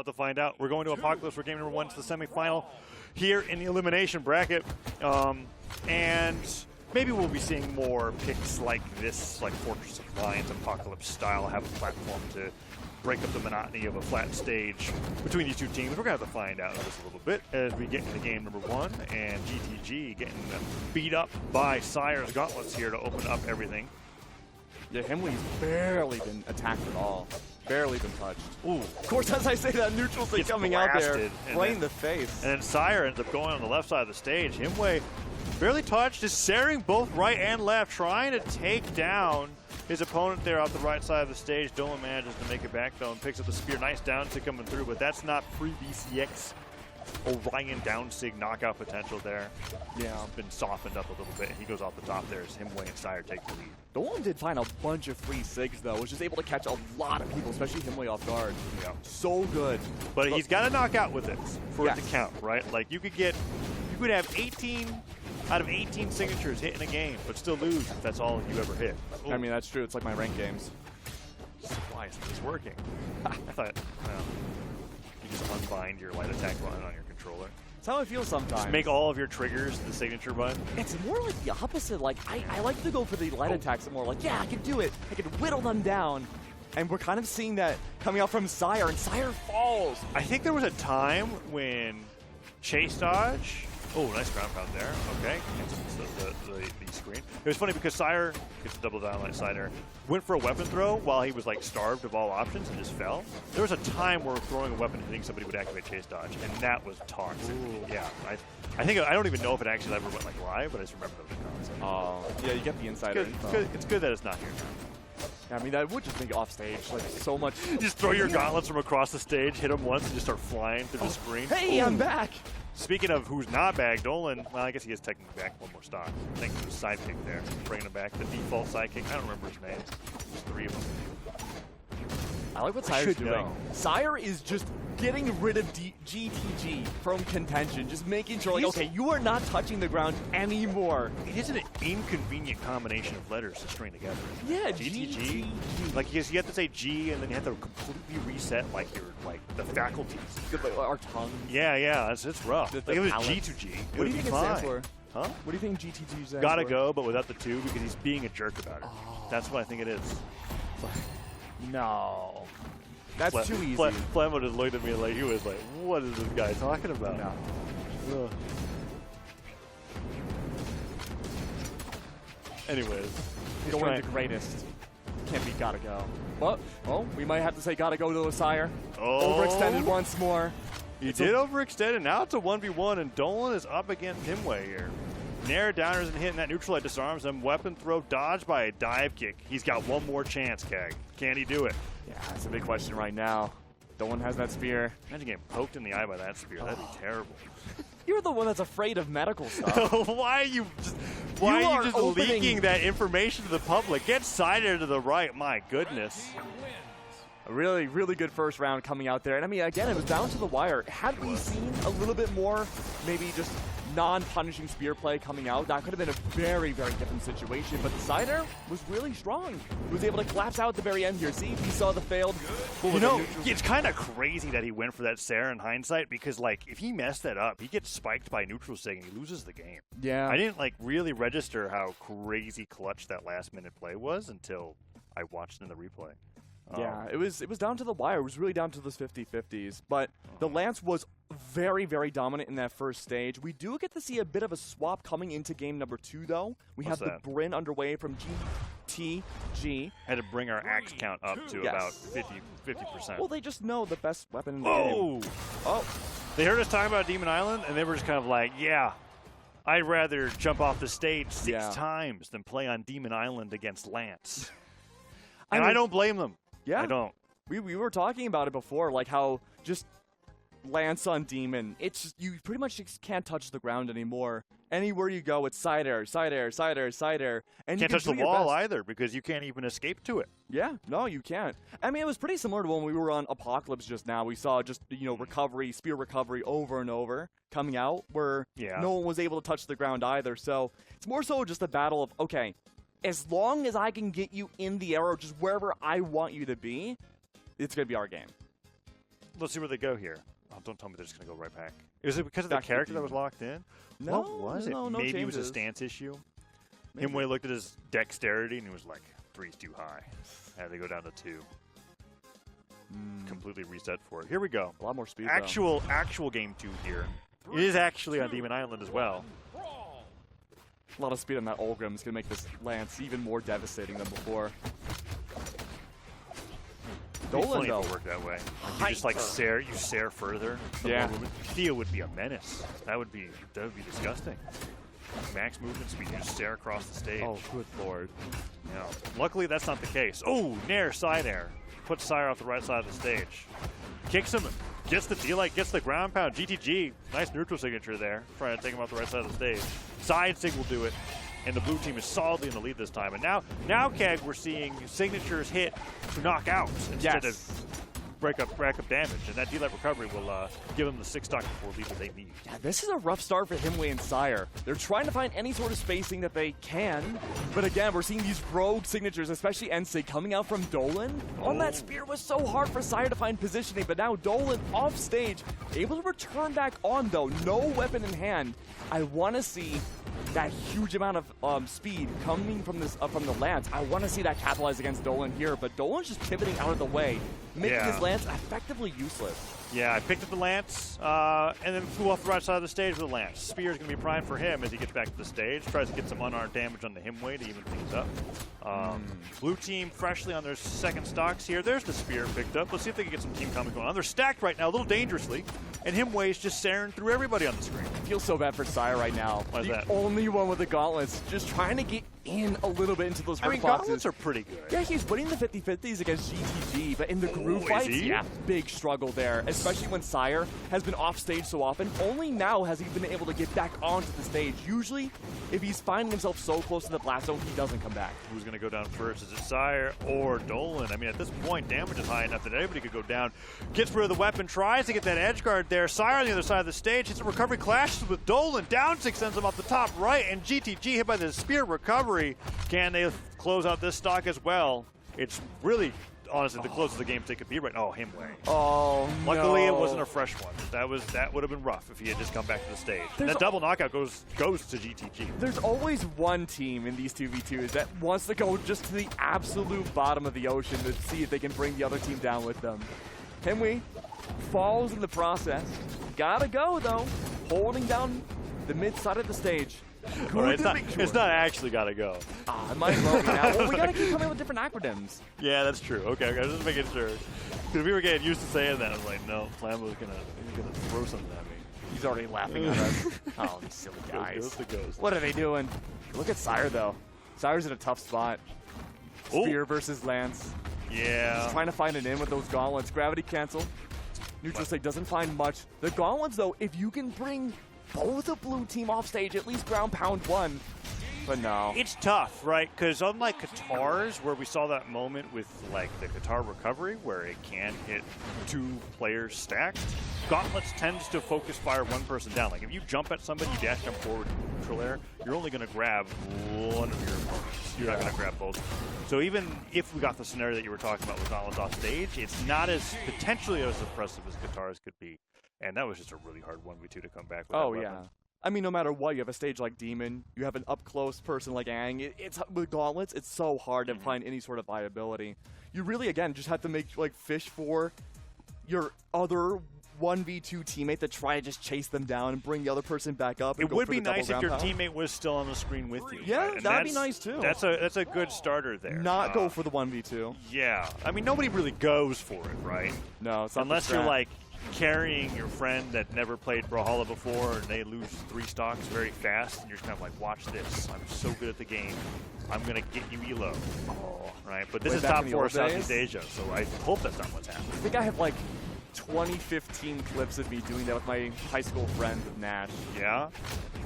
about to find out. We're going to Apocalypse for game number 1 to the semifinal here in the elimination bracket. And maybe we'll be seeing more picks like this, like Fortress of Lions, Apocalypse style, have a platform to break up the monotony of a flat stage between these two teams. We're going to have to find out just a little bit as we get into game number 1, and GTG getting beat up by Sire's Gauntlets here to open up everything. Yeah, Himwy's barely been attacked at all. Barely been touched. Ooh. Of course, as I say that, neutral thing coming out there, right in the face. And then Sire ends up going on the left side of the stage. Himwy barely touched, just Saring both right and left, trying to take down his opponent there off the right side of the stage. Dolan manages to make it back though and picks up the spear. Nice down sig coming through, but that's not pre-BCX Orion down sig knockout potential there. Yeah, been softened up a little bit. He goes off the top there as Himwy and Sire take the lead. Dolan did find a bunch of free sigs though, was just able to catch a lot of people, especially Himwy off guard. Yeah. So good. But he's got to knock out with this for it to count, right? Like you could have 18 out of 18 signatures hit in a game, but still lose if that's all you ever hit. Ooh. I mean, that's true. It's like my ranked games. Why isn't this working? I thought, you just unbind your light attack button on your controller. That's how I feel sometimes. Just make all of your triggers the signature button. It's more like the opposite. Like, I like to go for the light attacks more. Like, yeah, I can do it. I can whittle them down. And we're kind of seeing that coming out from Sire, and Sire falls. I think there was a time when Chase Dodge. Oh, nice ground pound there. Okay, the screen. It was funny because Sire gets a double down like Sire. Went for a weapon throw while he was like starved of all options and just fell. There was a time where throwing a weapon and hitting somebody would activate Chase Dodge, and that was toxic. Ooh. Yeah, I don't even know if it actually ever went like live, but I just remember that was concept. Oh, yeah, you get the insider. It's good that it's not here now. Yeah, I mean, that would just make off stage like so much. Just throw your gauntlets from across the stage, hit them once, and just start flying through the screen. Hey, I'm back. Speaking of who's not back, Dolan, well, I guess he is technically back one more stock. I think he was sidekick there, bringing him back. The default sidekick, I don't remember his name. There's 3 of them. I like what Sire's doing. Sire is just getting rid of GTG from contention, just making sure, like, okay, you are not touching the ground anymore. It is an inconvenient combination of letters to string together. Yeah, GTG. Like, you have to say G, and then you have to completely reset, like, the faculties. Our tongue. Yeah, it's rough. Like, it was G2G. What do you think it stands for? Huh? What do you think GTG stands for? Gotta go, but without the 2, because he's being a jerk about it. Oh. That's what I think it is. No. That's too easy. Flammo just looked at me like, he was like, what is this guy talking about? No. Anyways. Going the greatest. Can't be gotta go. But, we might have to say gotta go to the Sire. Oh. Overextended once more. He did overextend, and now it's a 1v1, and Dolan is up against Himwy here. Nair down isn't hitting that neutral, disarms him. Weapon throw dodged by a dive kick. He's got one more chance, Keg. Can he do it? Yeah, that's a big question right now. Dolan has that spear. Imagine getting poked in the eye by that spear. That'd be terrible. You're the one that's afraid of medical stuff. Why are you just leaking that information to the public? Get Sire to the right. My goodness. A really, really good first round coming out there. And I mean, again, it was down to the wire. Had we seen a little bit more, maybe just non-punishing spear play coming out, that could have been a very, very different situation. But the Sire was really strong. He was able to collapse out at the very end here. See, he saw the failed. You know, it's kind of crazy that he went for that Sire in hindsight, because, like, if he messed that up, he gets spiked by neutral sig and he loses the game. Yeah. I didn't, like, really register how crazy clutch that last-minute play was until I watched it in the replay. Yeah, it was down to the wire. It was really down to those 50-50s. But the Lance was very, very dominant in that first stage. We do get to see a bit of a swap coming into game number 2, though. We have the Bryn underway from GTG. Had to bring our axe count up to about 50%. Well, they just know the best weapon in the game. Oh! They heard us talking about Demon Island, and they were just kind of like, yeah, I'd rather jump off the stage 6 times than play on Demon Island against Lance. And I don't blame them. Yeah, I don't. We were talking about it before, like how just Lance on Demon, it's just, you pretty much just can't touch the ground anymore. Anywhere you go, it's side air, side air, side air, side air. And you can't touch the wall either, because you can't even escape to it. Yeah, no, you can't. I mean, it was pretty similar to when we were on Apocalypse just now. We saw just, recovery, spear recovery over and over coming out, where no one was able to touch the ground either. So it's more so just a battle of, okay, as long as I can get you in the air or just wherever I want you to be, it's going to be our game. let's see where they go here. Oh, don't tell me they're just going to go right back. Is it because of the Back to character the that was locked in? No, What was no, it? no Maybe it was a changes. stance issue. Maybe. Himwy looked at his dexterity and he was like, 3's too high. Had to go down to 2. Completely reset for it. Here we go. A lot more speed. Actual game 2 here. It is actually on Demon Island as well. A lot of speed on that Olgrim is going to make this Lance even more devastating than before. Dolan, though. It work that way. You just like Sire further. Yeah. Theo would be a menace. That would be disgusting. Max movement speed, you just Sire across the stage. Oh, good lord. Yeah. Luckily, that's not the case. Oh, Nair side air. Puts Sire off the right side of the stage. Kicks him, gets the D-Light, gets the ground pound. GTG, nice neutral signature there. Trying to take him off the right side of the stage. Side sig will do it. And the blue team is solidly in the lead this time. And now Keg, we're seeing signatures hit to knock out instead of rack up damage. And that D-Light recovery will give them the 6-stock before lead that they need. Yeah, this is a rough start for Himwy and Sire. They're trying to find any sort of spacing that they can. But again, we're seeing these rogue signatures, especially Ensig, coming out from Dolan. On that spear was so hard for Sire to find positioning, but now Dolan off stage, able to return back on though. No weapon in hand. I want to see that huge amount of speed coming from this from the Lance. I want to see that capitalize against Dolan here, but Dolan's just pivoting out of the way, making his Lance effectively useless. Yeah, I picked up the Lance and then flew off the right side of the stage with the Lance. Spear is going to be primed for him as he gets back to the stage. Tries to get some unarmed damage on the Himwy to even things up. Blue team freshly on their second stocks here. There's the Spear picked up. Let's see if they can get some team coming going on. They're stacked right now, a little dangerously. And Himwy is just Saring through everybody on the screen. I feel so bad for Sire right now. Why is that? Only one with the gauntlets, just trying to get in a little bit into those hurt boxes. Gauntlets are pretty good. Yeah, he's winning the 50-50s against GTG, but in the group fights, big struggle there, especially when Sire has been off stage so often. Only now has he been able to get back onto the stage. Usually, if he's finding himself so close to the blast zone, he doesn't come back. Who's going to go down first? Is it Sire or Dolan? I mean, at this point, damage is high enough that anybody could go down. Gets rid of the weapon, tries to get that edge guard there. Sire on the other side of the stage, hits a recovery, clashes with Dolan. Down 6 sends him off the top right, and GTG hit by the spear recovery. Can they close out this stock as well? It's really, honestly, the closest the game they could be right now. Oh, Himwy. Oh, Luckily, it wasn't a fresh one. That would have been rough if he had just come back to the stage. And that double knockout goes to GTG. There's always one team in these 2v2s that wants to go just to the absolute bottom of the ocean to see if they can bring the other team down with them. Himwy falls in the process. Gotta go, though. Holding down the mid side of the stage. Right, it's not actually gotta go. It might well be now. Well, we gotta keep coming with different acronyms. Yeah, that's true. Okay, I was just making sure. Because we were getting used to saying that. I was like, no, Flambo's gonna throw something at me. He's already laughing at us. Oh, these silly guys. Ghost to ghost. What are they doing? Look at Sire, though. Sire's in a tough spot. Spear versus Lance. Yeah. He's trying to find an in with those gauntlets. Gravity cancel. Neutral Sig doesn't find much. The gauntlets, though, if you can bring both the blue team off stage, at least ground pound one. But no. It's tough, right? Because unlike Qatar's, where we saw that moment with like the Qatar recovery, where it can hit 2 players stacked, Gauntlets tends to focus fire one person down. Like if you jump at somebody, you dash jump forward in neutral air, you're only going to grab one of your opponents. You're not going to grab both. So even if we got the scenario that you were talking about with Gauntlets off stage, it's not as potentially as impressive as Qatar's could be. And that was just a really hard 1v2 to come back with. Oh, yeah. I mean, no matter what, you have a stage like Demon, you have an up-close person like Aang. It's with Gauntlets, it's so hard to find any sort of viability. You really, again, just have to make fish for your other 1v2 teammate to try to just chase them down and bring the other person back up. It would be nice if your teammate was still on the screen with you. Yeah, right? that'd be nice too. That's a good starter there. Not go for the 1v2. Yeah, I mean nobody really goes for it, right? No, it's not unless you're like carrying your friend that never played Brawlhalla before and they lose 3 stocks very fast and you're just kind of like, watch this. I'm so good at the game. I'm going to get you elo. Right? But this is top 4 Southeast Asia, so I hope that's not what's happening. I think I have like 2015 clips of me doing that with my high school friend Nash. Yeah?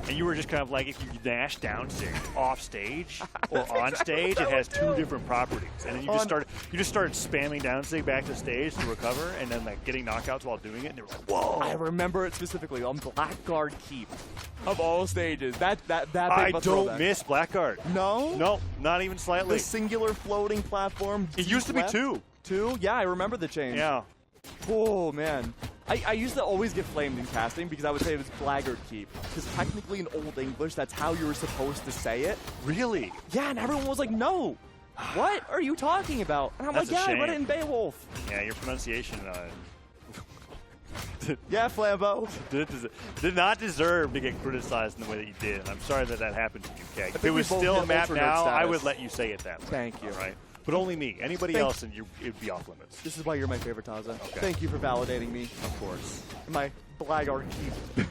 And you were just kind of like, if you dash down stage, off stage or on stage, it has 2 different properties. And then you just started spamming down stage back to stage to recover, and then like getting knockouts while doing it. And they were like, whoa! I remember it specifically on Blackguard Keep of all stages. That big I don't miss Blackguard. No? No, not even slightly. The singular floating platform. It used to be 2. 2? Yeah, I remember the change. Yeah. Oh, man. I used to always get flamed in casting because I would say it was blackguard keep. Because technically in Old English, that's how you were supposed to say it. Really? Yeah, and everyone was like, no. What are you talking about? And I'm That's like, a yeah, I read it shame. in Beowulf. Yeah, your pronunciation Yeah, Flambeau. did not deserve to get criticized in the way that you did. I'm sorry that that happened to you, Keg. If think it we was both still hit a map ultra nerd now, I status. would let you say it that way. Thank you. All right? But only me. Anybody else, and it'd be off limits. This is why you're my favorite, Taza. Okay. Thank you for validating me. Of course. My blackguard keep.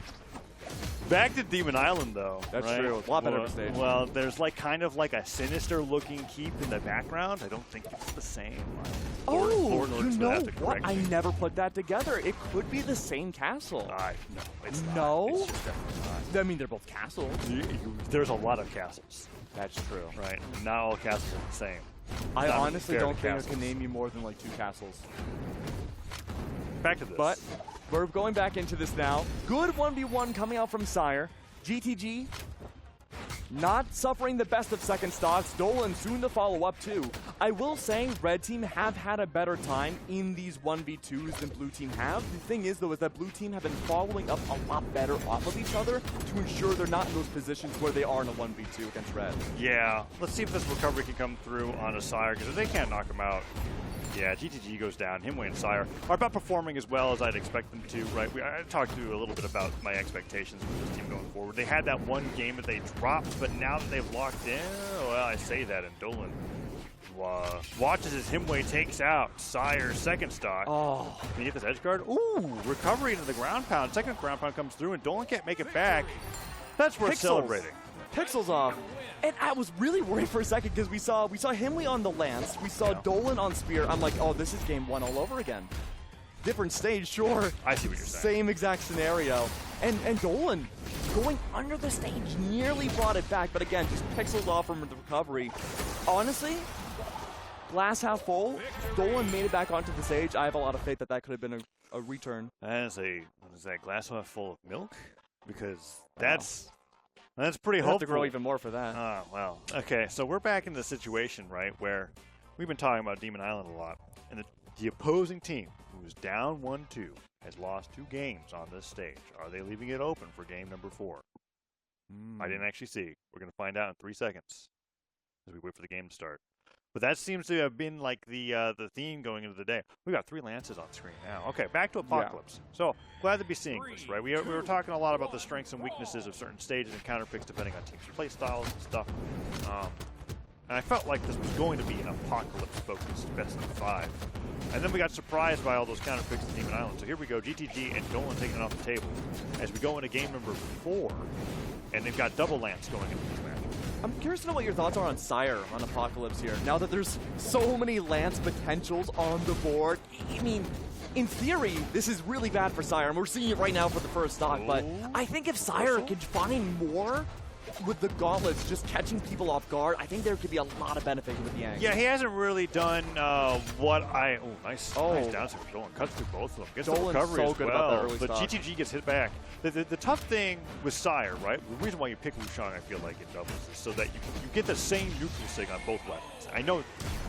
Back to Demon Island, though. That's right? true. A lot better of a stage. Well, there's like kind of like a sinister-looking keep in the background. I don't think it's the same. Lord You Lords would know have to what? correct I me. never put that together. It could be the same castle. No, it's not. No? It's just definitely I mean, they're both castles. not. There's a lot of castles, That's true. right? Not all castles are the same. I Not honestly fair to don't think I castles. can name you more than like 2 castles. Back to this. But we're going back into this now. Good 1v1 coming out from Sire. GTG not suffering the best of second stocks. Dolan soon to follow up too. I will say Red Team have had a better time in these 1v2s than Blue Team have. The thing is though is that Blue Team have been following up a lot better off of each other to ensure they're not in those positions where they are in a 1v2 against Red. Yeah, let's see if this recovery can come through on a Sire, because if they can't knock him out, yeah, GTG goes down. Himwy and Sire are about performing as well as I'd expect them to, right? I talked to you a little bit about my expectations for this team going forward. They had that one game that they dropped, but now that they've locked in, well, I say that, and Dolan watches as Himwy takes out Sire's second stock. Oh, Can you get this edge guard? Ooh, recovery into the ground pound. Second ground pound comes through, and Dolan can't make it back. That's worth Pixels. celebrating. Pixels off. And I was really worried for a second because we saw Himwy on the Lance, we saw Dolan on Spear. I'm like, oh, this is game 1 all over again. Different stage, sure. I see what you're saying. Same exact scenario. And Dolan going under the stage nearly brought it back, but again, just pixels off from the recovery. Honestly, glass half full, Dolan made it back onto the stage. I have a lot of faith that that could have been a return. Is that glass half full of milk? Because that's pretty You have to hopeful. grow even more for that. Oh, well. Okay, so we're back in the situation, right, where we've been talking about Demon Island a lot, and the opposing team, who's down 1-2, has lost 2 games on this stage. Are they leaving it open for game number 4? I didn't actually see. We're going to find out in 3 seconds as we wait for the game to start. But that seems to have been like the theme going into the day. We got 3 lances on screen now. Okay, back to Apocalypse. So glad to be seeing this, right? We were talking a lot about the strengths and weaknesses of certain stages and counter picks depending on teams' play styles and stuff. And I felt like this was going to be an Apocalypse-focused best of 5. And then we got surprised by all those counter picks in Demon Island. So here we go, GTG and Dolan taking it off the table as we go into game number 4. And they've got double lance going into this match. I'm curious to know what your thoughts are on Sire on Apocalypse here. Now that there's so many Lance potentials on the board, I mean, in theory, this is really bad for Sire, and we're seeing it right now for the first stock, but I think if Sire could find more with the gauntlets just catching people off guard, I think there could be a lot of benefit with Yang. Yeah, he hasn't really done what I... Oh, nice down for Dolan. Cuts through both of them. Gets the Dolan's recovery so as good about that well. early But stock. GTG gets hit back. The tough thing with Sire, right? The reason why you pick Wushang, I feel like, in doubles is so that you get the same neutral sig on both weapons. I know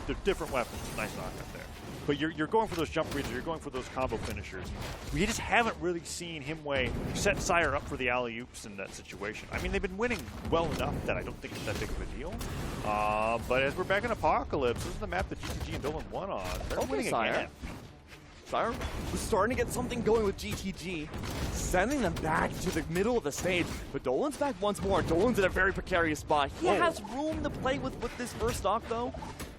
they're different weapons. Nice knockout there. But you're going for those jump reads, or you're going for those combo finishers. We just haven't really seen Himwy set Sire up for the alley-oops in that situation. I mean, they've been winning well enough that I don't think it's that big of a deal. But as we're back in Apocalypse, this is the map that GTG and Dolan won on. They're winning Sire. again. Sire was starting to get something going with GTG, sending them back to the middle of the stage. But Dolan's back once more. Dolan's in a very precarious spot. He has room to play with this first stock, though.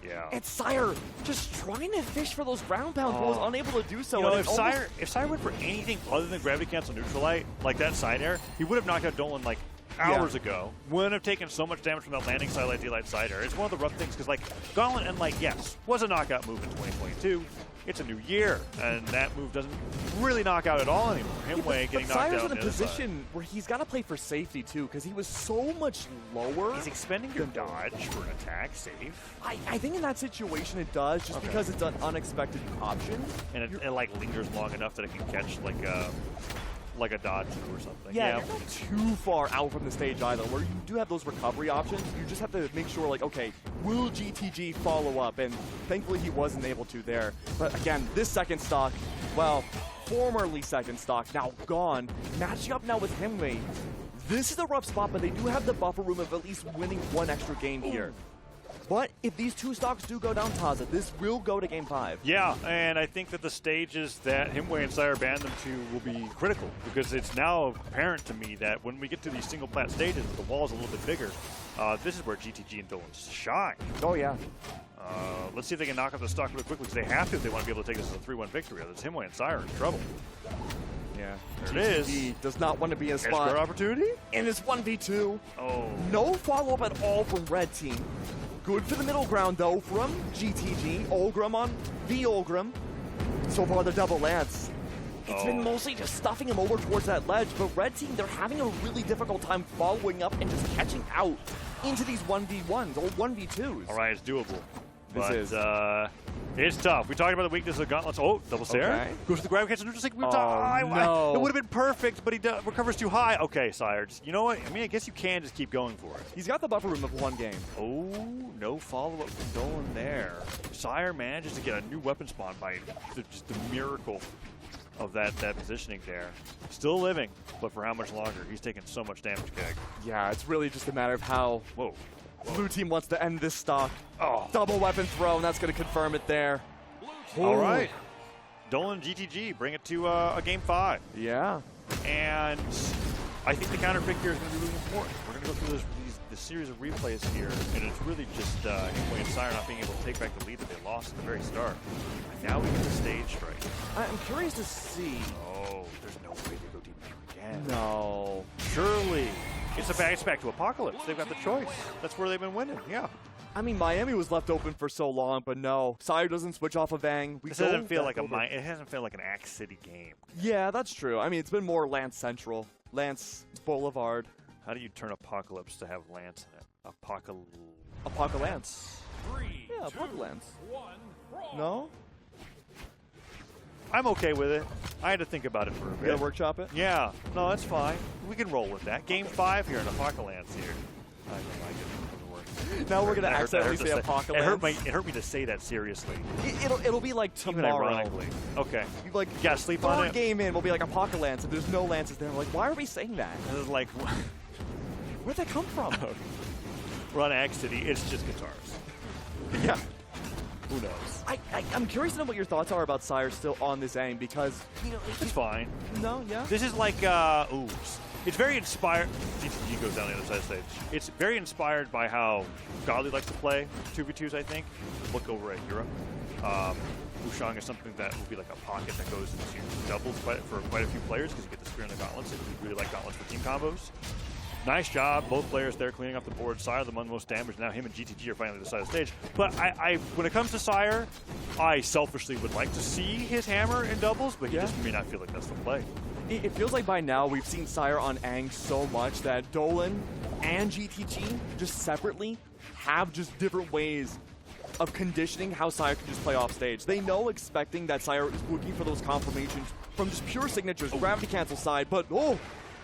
Yeah. And Sire just trying to fish for those ground pounds, but was unable to do so. You know, and if Sire went for anything other than gravity cancel neutralite, like that side air, he would have knocked out Dolan like hours ago. Wouldn't have taken so much damage from that landing side like daylight side air. It's one of the rough things because like Gauntlet and like yes was a knockout move in 2022. It's a new year, and that move doesn't really knock out at all anymore. Himwy getting knocked Sire's out in a position where he's got to play for safety too, because he was so much lower. He's expending your dodge for an attack safe. I think in that situation it does, just because it's an unexpected option. And it like lingers long enough that it can catch like a dodge or something. Yeah, you're not too far out from the stage either, where you do have those recovery options. You just have to make sure, like, okay, will GTG follow up? And thankfully he wasn't able to there. But again, this second stock, well, formerly second stock, now gone. Matching up now with Himwy. This is a rough spot, but they do have the buffer room of at least winning one extra game here. But if these two stocks do go down, Taza, this will go to Game 5. Yeah, and I think that the stages that Himwy and Sire banned them to will be critical, because it's now apparent to me that when we get to these single plat stages, the wall is a little bit bigger. This is where GTG and Dolan shine. Oh, yeah. Let's see if they can knock out the stock really quickly, because they have to if they want to be able to take this as a 3-1 victory. Otherwise, Himwy and Sire are in trouble. Yeah. There it GTG is. does not want to be in a spot. Edgeguard opportunity? In this 1v2. Oh. No follow-up at all from Red Team. Good for the middle ground, though, from GTG. Olgrim on the Olgrim. So far, the double lance. It's been mostly just stuffing him over towards that ledge, but Red Team, they're having a really difficult time following up and just catching out into these 1v1s or 1v2s. All right, it's doable. This But it's tough. We talked about the weakness of Gauntlets. Oh, double Sire. Okay. Goes to the grab catch. Just like we were Oh, talking. no. It would have been perfect, but he recovers too high. Okay, Sire. You know what? I mean, I guess you can just keep going for it. He's got the buffer room of one game. Oh, no follow-up from Dolan there. Sire manages to get a new weapon spawn by just the miracle of that positioning there. Still living, but for how much longer? He's taking so much damage, Keg. Yeah, it's really just a matter of how Whoa. Blue Team wants to end this stock. Oh. Double weapon throw, and that's going to confirm it there. All right. Dolan GTG, bring it to a Game 5. Yeah. And I think the counter pick here is going to be really important. We're going to go through this series of replays here, and it's really just Himwy and Sire not being able to take back the lead that they lost at the very start. And now we get the stage strike. I'm curious to see. Oh, there's no way they go deep again. No. Surely. It's back to Apocalypse. They've got the choice. That's where they've been winning, yeah. I mean, Miami was left open for so long, but no. Sire doesn't switch off of Vang. It hasn't felt like an Axe City game. Yeah, that's true. I mean, it's been more Lance Central. Lance Boulevard. How do you turn Apocalypse to have Lance in it? Apocalypse. Yeah, Apocalypse. No? I'm okay with it. I had to think about it for a bit. You gotta workshop it? Yeah, no, that's fine. We can roll with that. Game 5 here in Apocalypse here. I don't like it. It doesn't work. Now we're gonna accidentally say Apocalypse. It hurt me to say that seriously. It'll be like Even tomorrow. ironically. Okay. Like, You gotta sleep on third it. game in, we'll be like Apocalypse, and there's no Lances there. We're like, why are we saying that? This is like, Where'd that come from? we're on Axe City. It's just guitars. Yeah. Who knows? I'm curious to know what your thoughts are about Sire still on this aim, because, you know, It's fine. no, yeah. This is like, it's very inspired. GTG goes down the other side of the stage. It's very inspired by how Godly likes to play 2v2s, I think. Look over at Europe. Wushang is something that will be like a pocket that goes into doubles for quite a few players, because you get the Spear and the Gauntlets, and we really like Gauntlets for team combos. Nice job, both players there cleaning up the board. Sire, the one most damaged. Now him and GTG are finally the side of the stage. But when it comes to Sire, I selfishly would like to see his hammer in doubles, but he just may not feel like that's the play. It feels like by now we've seen Sire on Aang so much that Dolan and GTG just separately have just different ways of conditioning how Sire can just play off stage. They know expecting that Sire is looking for those confirmations from just pure signatures, gravity cancel side, but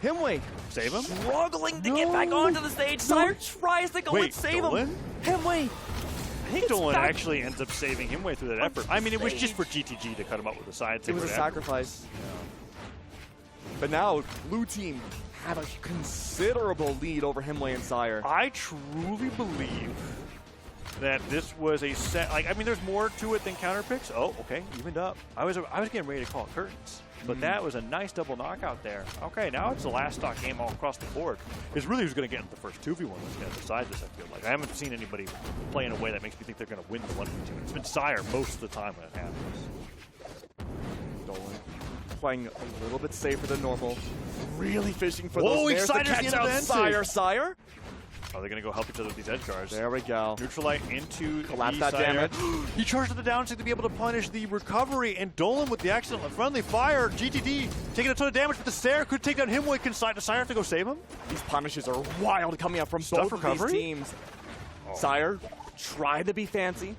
Himwy Save him? struggling to get back onto the stage. Sire tries to go and save Dolan? him. Himwy. I think Dolan actually ends up saving Himwy through that effort. I mean, it was just for GTG to cut him up with the side. It was a sacrifice. But now, Blue Team have a considerable lead over Himwy and Sire. I truly believe that this was a set. Like, I mean, there's more to it than counter picks. Oh, okay, evened up. I was getting ready to call it curtains, but that was a nice double knockout there. Okay, now it's the last stock game all across the board. It's really who's going to get into the first 2v1 that's going to decide this. I feel like I haven't seen anybody play in a way that makes me think they're going to win the 1v2. It's been Sire most of the time when it happens. Dolan playing a little bit safer than normal. Really fishing for Whoa, those nares to Excited catch at the out end, Sire. Are they going to go help each other with these edge guards? There we go. Neutralite into Collapse the that Sire. damage. He charged to the downside to be able to punish the recovery, and Dolan with the accidental friendly fire. GTD taking a ton of damage, but the Sire could take down Himwy. Can Sire have to go save him? These punishes are wild coming out from Stuff both recovery? of these teams. Sire tried to be fancy.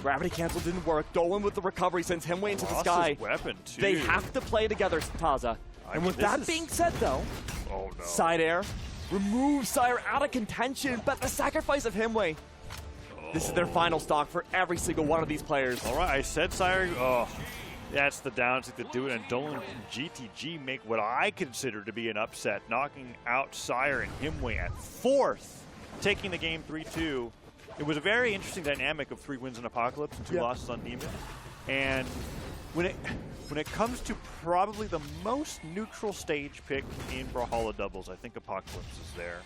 Gravity cancel didn't work. Dolan with the recovery sends Himwy into the Lost sky. his weapon, too. They have to play together, Taza. And with that being said, though, Oh, no. side air removes Sire out of contention, but the sacrifice of Himwy. This is their final stock for every single one of these players. All right, I said Sire. Oh, That's the downside to do it, and Dolan and GTG make what I consider to be an upset, knocking out Sire and Himwy at 4th, taking the game 3-2. It was a very interesting dynamic of 3 wins in Apocalypse and 2 losses on Demon. And when it comes to probably the most neutral stage pick in Brawlhalla doubles, I think Apocalypse is there.